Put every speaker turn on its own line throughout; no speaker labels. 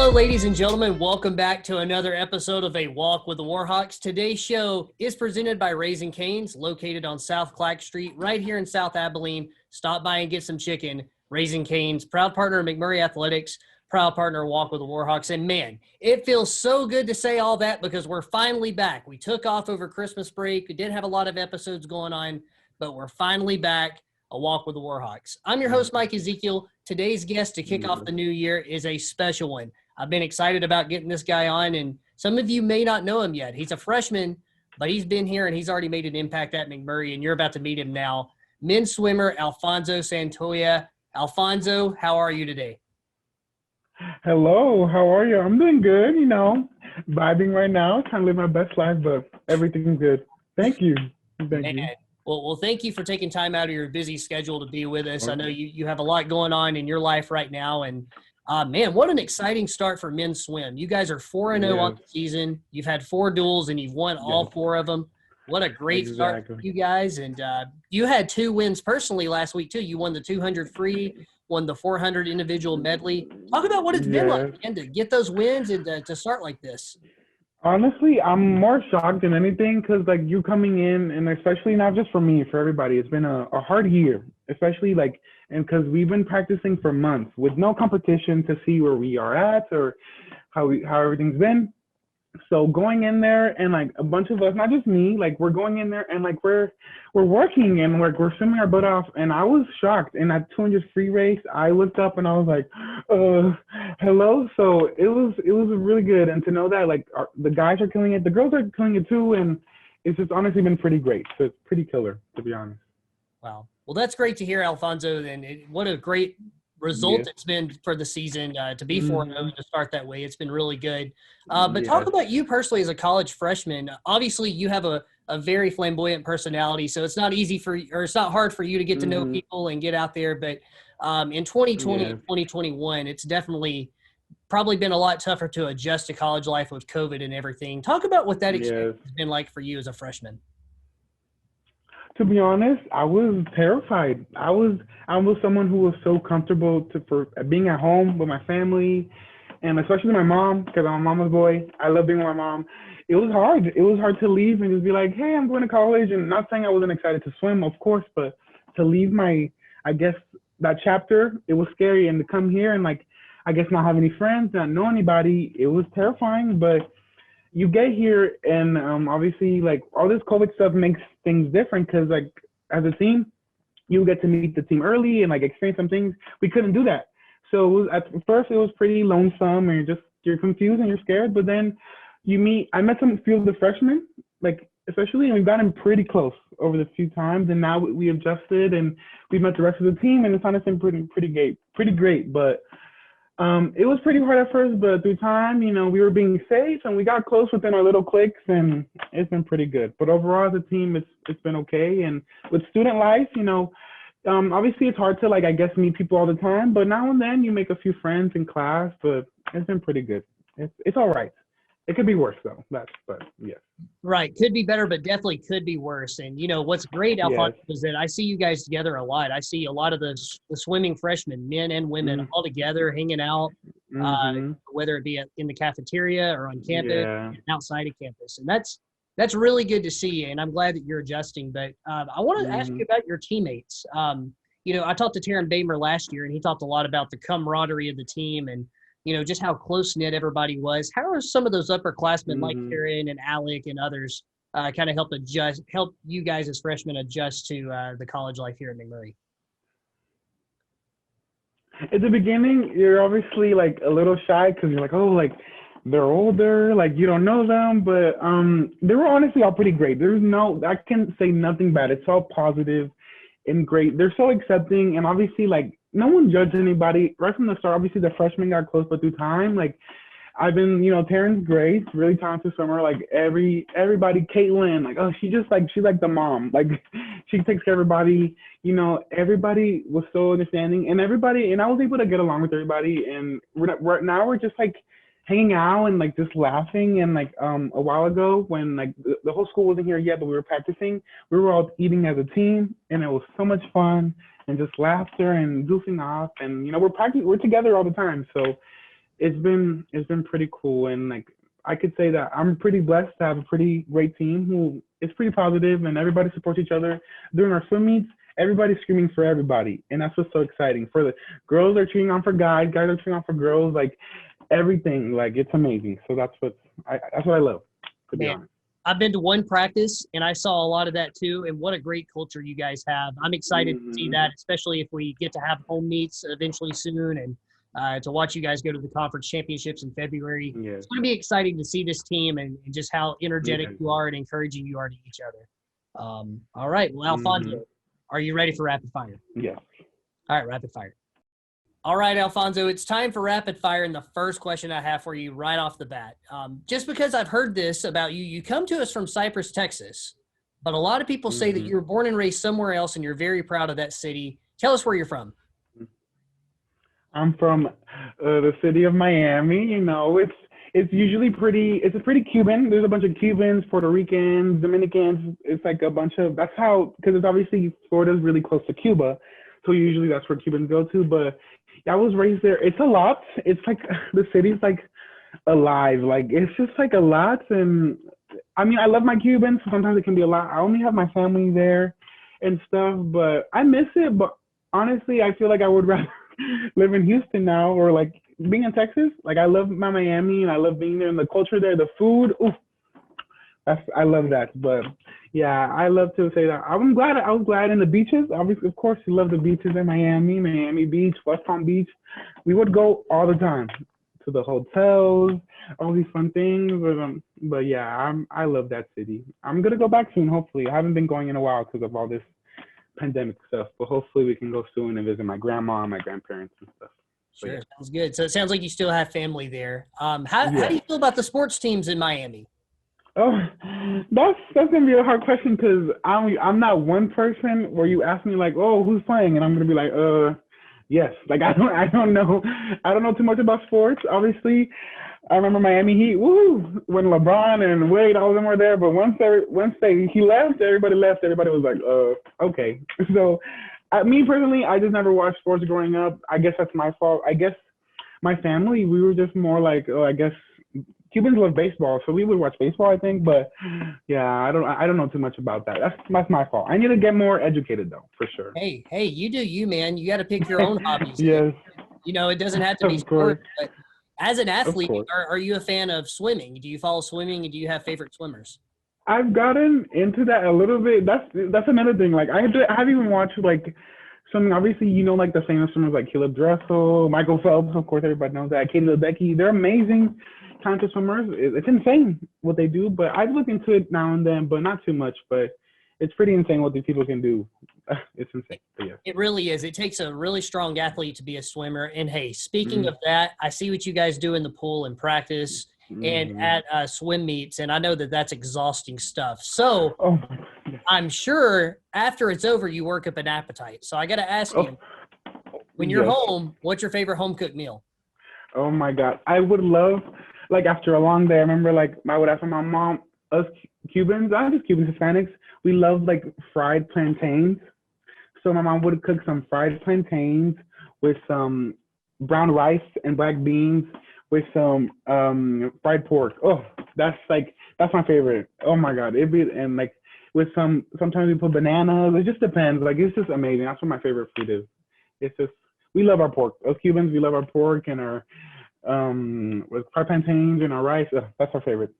Hello, ladies and gentlemen. Welcome back to another episode of A Walk with the Warhawks. Today's show is presented by Raising Cane's, located on South Clack Street, right here in South Abilene. Stop by and get some chicken. Raising Cane's, proud partner of McMurry Athletics, proud partner of Walk with the Warhawks. And man, it feels so good to say all that because we're finally back. We took off over Christmas break. We did have a lot of episodes going on, but we're finally back. A Walk with the Warhawks. I'm your host, Mike Ezekiel. Today's guest to kick off the new year is a special one. I've been excited about getting this guy on, and some of you may not know him yet. He's a freshman, but he's been here, and he's already made an impact at McMurry, and you're about to meet him now. Men's swimmer Alfonso Santoya. Alfonso, how are you today?
Hello, how are you? I'm doing good, vibing right now, trying to live my best life, but everything's good. Thank you. Thank you.
Well, thank you for taking time out of your busy schedule to be with us. I know you have a lot going on in your life right now, and man, what an exciting start for men's swim. You guys are 4-0 on the season. You've had 4 duels, and you've won all 4 of them. What a great start for you guys. And you had 2 wins personally last week, too. You won the 200 free, won the 400 individual medley. Talk about what it's been like, man, to get those wins and to start like this.
Honestly, I'm more shocked than anything because, you coming in, and especially not just for me, for everybody, it's been a hard year, especially, and because we've been practicing for months with no competition to see where we are at or how everything's been. So going in there and, a bunch of us, not just me, we're going in there and, we're working and, we're swimming our butt off. And I was shocked. In that 200 free race, I looked up and I was like, hello. So it was really good. And to know that, the guys are killing it, the girls are killing it too. And it's just honestly been pretty great. So it's pretty killer, to be honest.
Wow. Well, that's great to hear, Alfonso. And what a great result it's been for the season to be 4-0 to start that way. It's been really good. But talk about you personally as a college freshman. Obviously, you have a very flamboyant personality, so it's not easy it's not hard for you to get to know people and get out there. But in 2020 and 2021, it's definitely probably been a lot tougher to adjust to college life with COVID and everything. Talk about what that experience has been like for you as a freshman.
To be honest, I was terrified. I was someone who was so comfortable for being at home with my family, and especially my mom, because I'm a mama's boy. I love being with my mom. It was hard. It was hard to leave and just be like, hey, I'm going to college. And not saying I wasn't excited to swim, of course, but to leave that chapter, it was scary. And to come here and not have any friends, not know anybody, it was terrifying. But you get here and obviously all this COVID stuff makes things different because as a team, you get to meet the team early and experience some things. We couldn't do that. So at first it was pretty lonesome and you're confused and you're scared, but then I met few of the freshmen, especially, and we've gotten pretty close over the few times, and now we adjusted and we met the rest of the team, and it's honestly pretty great. But it was pretty hard at first, but through time, we were being safe and we got close within our little cliques, and it's been pretty good. But overall, as a team, it's been okay. And with student life, obviously it's hard to meet people all the time, but now and then you make a few friends in class. But it's been pretty good. It's all right. It could be worse though. But yeah.
Right. Could be better, but definitely could be worse. And, what's great, Alfonso, is that I see you guys together a lot. I see a lot of the swimming freshmen, men and women, all together hanging out, whether it be in the cafeteria or on campus, and outside of campus. And that's really good to see. And I'm glad that you're adjusting. But I want to ask you about your teammates. I talked to Taryn Bamer last year, and he talked a lot about the camaraderie of the team and, just how close-knit everybody was. How are some of those upperclassmen like Karen and Alec and others kind of help you guys as freshmen adjust to the college life here at McMurry?
At the beginning, you're obviously a little shy because you're they're older, you don't know them, but they were honestly all pretty great. I can say nothing bad. It's all positive and great. They're so accepting, and obviously no one judged anybody right from the start. Obviously the freshmen got close, but through time, I've been, Taryn's great, really talented swimmer. Everybody, Caitlin, she's the mom. She takes care of everybody. Everybody was so understanding, and I was able to get along with everybody. And right now we're just hanging out and just laughing. And a while ago when the whole school wasn't here yet, but we were practicing, we were all eating as a team, and it was so much fun and just laughter and goofing off. And we're together all the time, so it's been pretty cool, and like I could say that I'm pretty blessed to have a pretty great team who is pretty positive, and everybody supports each other. During our swim meets, everybody's screaming for everybody, and that's what's so exciting. For the girls are cheering on for guys are cheering on for girls, like everything, like it's amazing. So that's what I love, to be
Man,
honest.
I've been to one practice, and I saw a lot of that too, and what a great culture you guys have. I'm excited to see that, especially if we get to have home meets eventually soon, and to watch you guys go to the conference championships in February.
Yes.
It's going to be exciting to see this team and just how energetic
Yes.
you are and encouraging you are to each other. All right. Well, Alfonso, are you ready for rapid fire?
Yes.
All right, rapid fire. All right, Alfonso, it's time for rapid fire. And the first question I have for you right off the bat, just because I've heard this about you, you come to us from Cypress, Texas, but a lot of people say that you were born and raised somewhere else and you're very proud of that city. Tell us where you're from.
I'm from the city of Miami. You know, it's usually it's a pretty Cuban. There's a bunch of Cubans, Puerto Ricans, Dominicans. It's like a bunch of, that's how, because it's obviously Florida's really close to Cuba. So usually that's where Cubans go to. But I was raised there. It's a lot. It's like the city's like alive. Like it's just like a lot. And I mean, I love my Cubans. Sometimes it can be a lot. I only have my family there and stuff, but I miss it. But honestly, I feel like I would rather live in Houston now, or like being in Texas. Like I love my Miami and I love being there, and the culture there, the food. Oof, I love that. But yeah, I love to say that I was glad in the beaches. Obviously, of course, you love the beaches in Miami Beach, West Palm Beach. We would go all the time to the hotels, all these fun things. But yeah, I love that city. I'm gonna go back soon. Hopefully, I haven't been going in a while because of all this pandemic stuff. But hopefully, we can go soon and visit my grandma and my grandparents and stuff.
Sure,
yeah.
Sounds good. So it sounds like you still have family there. How do you feel about the sports teams in Miami?
Oh, that's gonna be a hard question because I'm not one person where you ask me like, oh, who's playing, and I'm gonna be like, yes. Like I don't know too much about sports. Obviously, I remember Miami Heat, woo, when LeBron and Wade, all of them were there. But once he left, everybody left. Everybody was like, okay. So, me personally, I just never watched sports growing up. I guess that's my fault. I guess my family, we were just more like, I guess Cubans love baseball, so we would watch baseball, I think. But yeah, I don't know too much about that. That's my fault. I need to get more educated though, for sure.
Hey, you do you, man. You got to pick your own hobbies.
Yes.
You know, it doesn't have to be
Of
sport.
course.
But as an athlete,
course.
are you a fan of swimming? Do you follow swimming, and do you have favorite swimmers?
I've gotten into that a little bit. That's another thing. Like I have even watched like some, obviously, you know, like the famous swimmers like Caleb Dressel, Michael Phelps, of course everybody knows that, Katie Ledecky. They're amazing talented swimmers. It's insane what they do, but I've looked into it now and then, but not too much. But it's pretty insane what these people can do. It's insane. Yeah.
It really is. It takes a really strong athlete to be a swimmer. And hey, speaking of that, I see what you guys do in the pool and practice and at swim meets, and I know that that's exhausting stuff. So I'm sure after it's over, you work up an appetite. So I got to ask you, when you're home, what's your favorite home cooked meal?
Oh my God. I would love, like after a long day, I remember like I would ask my mom, us Cubans, not just Cubans, Hispanics, we love like fried plantains. So my mom would cook some fried plantains with some brown rice and black beans with some fried pork. Oh, that's my favorite. Oh my God. And like with sometimes we put bananas. It just depends. Like it's just amazing. That's what my favorite food is. It's just, we love our pork. Us Cubans, we love our pork and our with fried plantains and our rice. That's our favorite.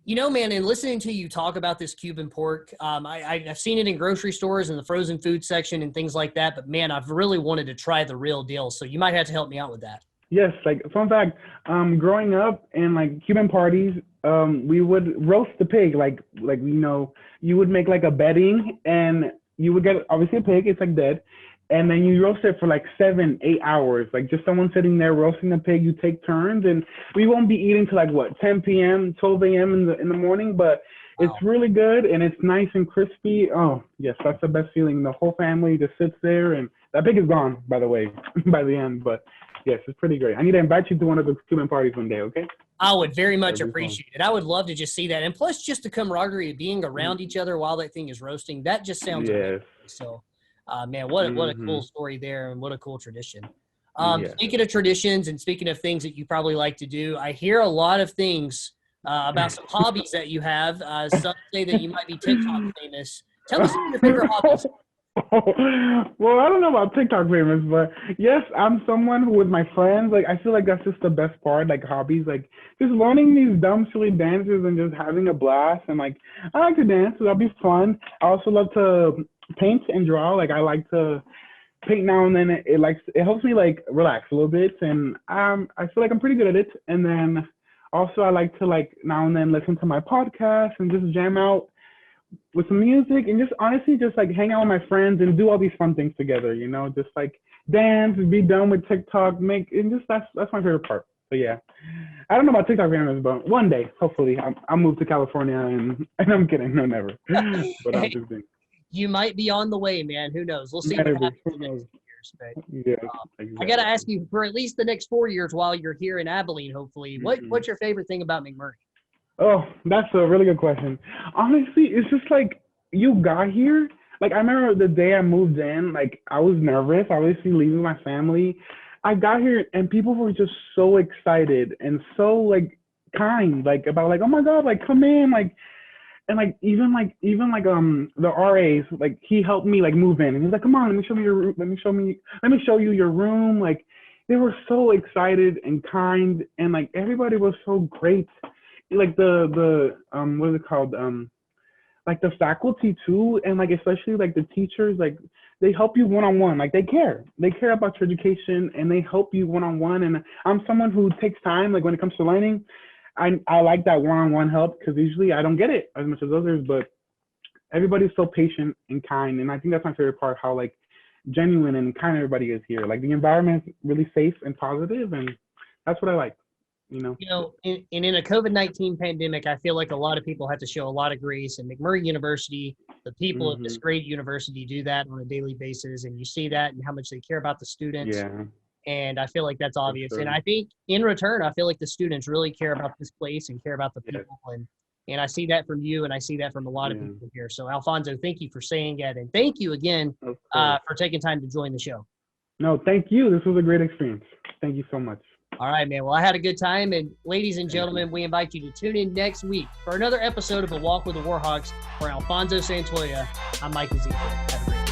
You know, man, and listening to you talk about this Cuban pork, I've seen it in grocery stores in the frozen food section and things like that. But man, I've really wanted to try the real deal. So you might have to help me out with that.
Yes, like fun fact, growing up in like Cuban parties, we would roast the pig. Like you know, you would make like a bedding and you would get obviously a pig, it's like dead. And then you roast it for like 7-8 hours, like just someone sitting there roasting the pig. You take turns, and we won't be eating till like 10 p.m., 12 a.m. in the morning. But it's really good and it's nice and crispy. Oh yes, that's the best feeling. The whole family just sits there, and that pig is gone, by the way, by the end. But yes, it's pretty great. I need to invite you to one of the Cuban parties one day, okay?
I would very much appreciate it. I would love to just see that, and plus just the camaraderie of being around each other while that thing is roasting. That just sounds amazing. So. Man, what a cool story there, and what a cool tradition. Speaking of traditions and speaking of things that you probably like to do, I hear a lot of things about some hobbies that you have. Some say that you might be TikTok famous. Tell me some of your favorite hobbies.
Well, I don't know about TikTok famous, but yes, I'm someone who with my friends, like I feel like that's just the best part, like hobbies, like just learning these dumb, silly dances and just having a blast. And like I like to dance, so that'll be fun. I also love to paint and draw. Like I like to paint now and then. It helps me like relax a little bit, and I feel like I'm pretty good at it. And then also I like to like now and then listen to my podcast and just jam out with some music and just honestly just like hang out with my friends and do all these fun things together, you know, just like dance, be done with TikTok, and just that's my favorite part. So yeah, I don't know about TikTok famous, but one day, hopefully, I'll move to California and I'm kidding, no, never. But I'm just being.
You might be on the way, man. Who knows? We'll see what happens in the next years. But,
yeah, exactly.
I got to ask you, for at least the next 4 years while you're here in Abilene, hopefully, what's your favorite thing about McMurry?
Oh, that's a really good question. Honestly, it's just like you got here. Like I remember the day I moved in, like I was nervous, obviously leaving my family. I got here and people were just so excited and so like kind, like about like, oh my God, like come in, like, and like even the RAs, like he helped me like move in and he's like, come on, let me show you your room. Like they were so excited and kind and like everybody was so great. Like the what is it called, like the faculty too, and like especially like the teachers, like they help you one-on-one, like they care about your education and they help you one-on-one. And I'm someone who takes time, like when it comes to learning, I like that one-on-one help because usually I don't get it as much as others, but everybody's so patient and kind. And I think that's my favorite part, how like genuine and kind everybody is here. Like the environment's really safe and positive, and that's what I like. You know,
in a COVID-19 pandemic, I feel like a lot of people have to show a lot of grace, and McMurry University, the people of this great university, do that on a daily basis, and you see that and how much they care about the students.
Yeah.
And I feel like that's obvious.
Sure.
And I think in return, I feel like the students really care about this place and care about the people. And I see that from you, and I see that from a lot of people here. So Alfonso, thank you for saying that, and thank you again for taking time to join the show.
No, thank you. This was a great experience. Thank you so much.
All right, man. Well, I had a good time. And ladies and gentlemen, we invite you to tune in next week for another episode of A Walk with the Warhawks. For Alfonso Santoya, I'm Mike Ezekiel. Have a great day.